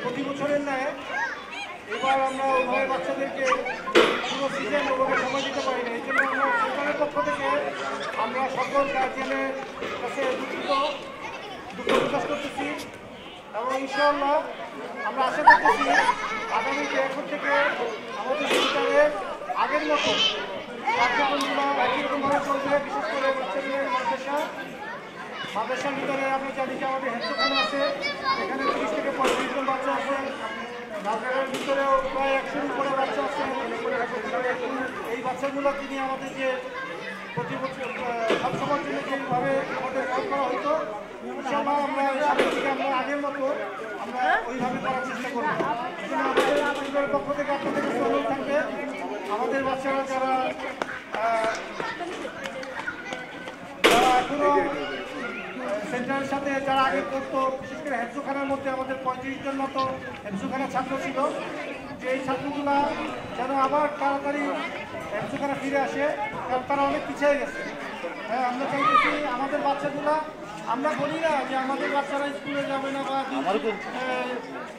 প্রতি বছরের ন্যায় এবার আমরা ওইভাবে বাচ্চাদেরকে পুরো সিজন ওভাবে সময় দিতে পারি না। এই জন্য আমরা সরকারের পক্ষ থেকে আমরা সকল গার্জিয়ানের কাছে দুঃখ প্রকাশ করতেছি এবং ইনশাআল্লাহ আমরা আশা করতেছি আগামীতে এখন থেকে আমাদের সরকারের আগের মতো কার্যক্রমগুলো একই রকমভাবে চলবে। বিশেষ করে বাচ্চাদের মাদ্রাসার ভিতরে আমরা জানি যে আমাদের হেফজখানা আছে, এখানে 30 থেকে 35 জন বাচ্চা আছে। রাজনগরের ভিতরেও প্রায় 100 উপরে বাচ্চা আছে। এই বাচ্চাগুলোকে নিয়ে আমাদের যে প্রতি বছর সবসময়ের জন্য যেভাবে আমাদের কাজ করা হতো, ইনশাআল্লাহ আমরা সামনের দিকে আমরা আগের মতো আমরা ওইভাবে করার চেষ্টা করব। আমাদের পক্ষ থেকে আপনাদের কাছে অনুরোধ থাকবে, আমাদের বাচ্চারা যারা এখনো সেন্টারের সাথে যারা আগে করতো, বিশেষ করে হেফজখানার মধ্যে আমাদের 35 জন মতো হেফজখানার ছাত্র ছিল, যে এই ছাত্রগুলা যেন আবার তাড়াতাড়ি হেফজখানা ফিরে আসে, কারণ তারা অনেক পিছিয়ে গেছে। হ্যাঁ, আমরা চাইতেছি আমাদের বাচ্চাগুলা, আমরা বলি না যে আমাদের বাচ্চারা স্কুলে যাবে না বা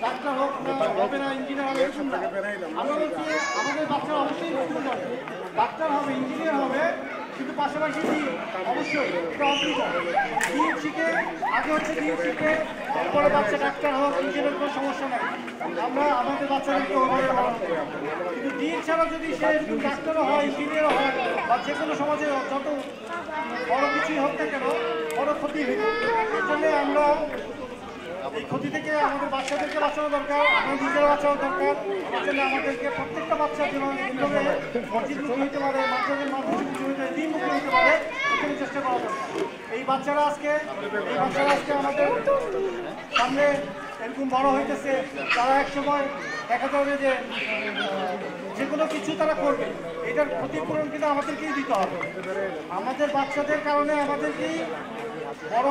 ডাক্তার হোক না, হবে না, ইঞ্জিনিয়ার হবে, এরকম না। আমরা বলছি আমাদের বাচ্চারা অবশ্যই স্কুলে যাবে, ডাক্তার হবে, ইঞ্জিনিয়ার হবে, কিন্তু পাশাপাশি অবশ্যই এটা অসুবিধা দিন শিখে আগে হচ্ছে দিন শিখে তারপরে বাচ্চা ডাক্তার হোক, ইঞ্জিনিয়ার কোনো সমস্যা নাই। আমরা আমাদের বাচ্চাদেরকে ওভাবে কিন্তু দিন ছাড়া যদি সে ডাক্তারও হয়, ইঞ্জিনিয়ারও হয় বা যে কোনো সমাজে যত বড় কিছুই হোক না কেন, বড় ক্ষতি হইল। এই জন্যে আমরা এই ক্ষতি থেকে আমাদের বাচ্চাদেরকে বাঁচানো দরকার, আমাদের নিজেরা বাঁচানো দরকার। এই জন্য আমাদেরকে প্রত্যেকটা বাচ্চা যেন এইভাবে মসজিদমুখী হইতে পারে, মাদ্রাসামুখী হইতে দিনমুখী হইতে পারে, এখানে চেষ্টা করা দরকার। এই বাচ্চারা আজকে আমাদের সামনে এরকম বড় হইতেছে, তারা এক সময় দেখা যাবে যে কোনো কিছু তারা করবে, এটার ক্ষতিপূরণ কিন্তু আমাদেরকেই দিতে হবে। আমাদের বাচ্চাদের কারণে আমাদেরকেই বড়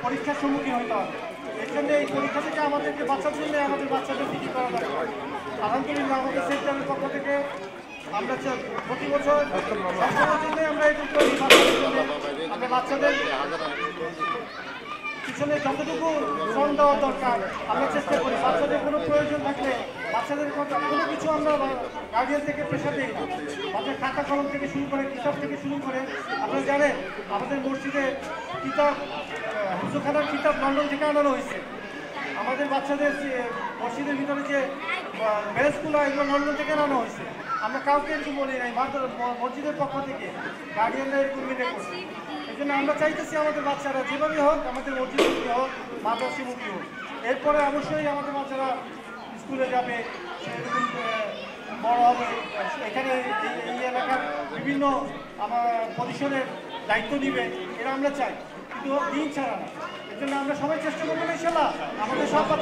পরীক্ষার সম্মুখীন হতে হবে। এর জন্য এই পরীক্ষা থেকে আমাদেরকে বাঁচার জন্য আমাদের বাচ্চাদের ফিটি করা দরকার। আলহামদুলিল্লাহ আমাদের সেন্টারের পক্ষ থেকে আমরা প্রতি বছর সবসময়ের জন্য আমরা এই আমরা বাচ্চাদের পিছনে যতটুকু শ্রম দেওয়া দরকার আমরা চেষ্টা করি। বাচ্চাদের কোনো প্রয়োজন থাকলে বাচ্চাদের কোনো কিছু আমরা গার্ডিয়ান থেকে প্রেশার দিই না। বাচ্চার খাতা কলম থেকে শুরু করে, কিতাব থেকে শুরু করে, আপনারা জানেন আমাদের মসজিদে কিতাব, হেফজখানার কিতাব লন্ডন থেকে আনানো হয়েছে। আমাদের বাচ্চাদের মসজিদের ভিতরে যে বেসগুলো, এগুলো লন্ডন থেকে আনানো হয়েছে। আমরা কাউকে এরকম বলি নাই, মসজিদের পক্ষ থেকে গার্ডিয়ানরা এরকম মেনে করছে। এই জন্য আমরা চাইতেছি আমাদের বাচ্চারা যেভাবে হোক, আমাদের মসজিদমুখী হোক, মাদ্রাসামুখী হোক। এরপরে অবশ্যই আমাদের বাচ্চারা স্কুলে যাবে, সেরকম বড় হবে, এখানে এই এলাকার বিভিন্ন আমার পজিশনের দায়িত্ব নিবে, এটা আমরা চাই, কিন্তু দিন ছাড়া না। এর জন্য আমরা সবাই চেষ্টা করবো ইনশাআল্লাহ আমাদের সব বাচ্চা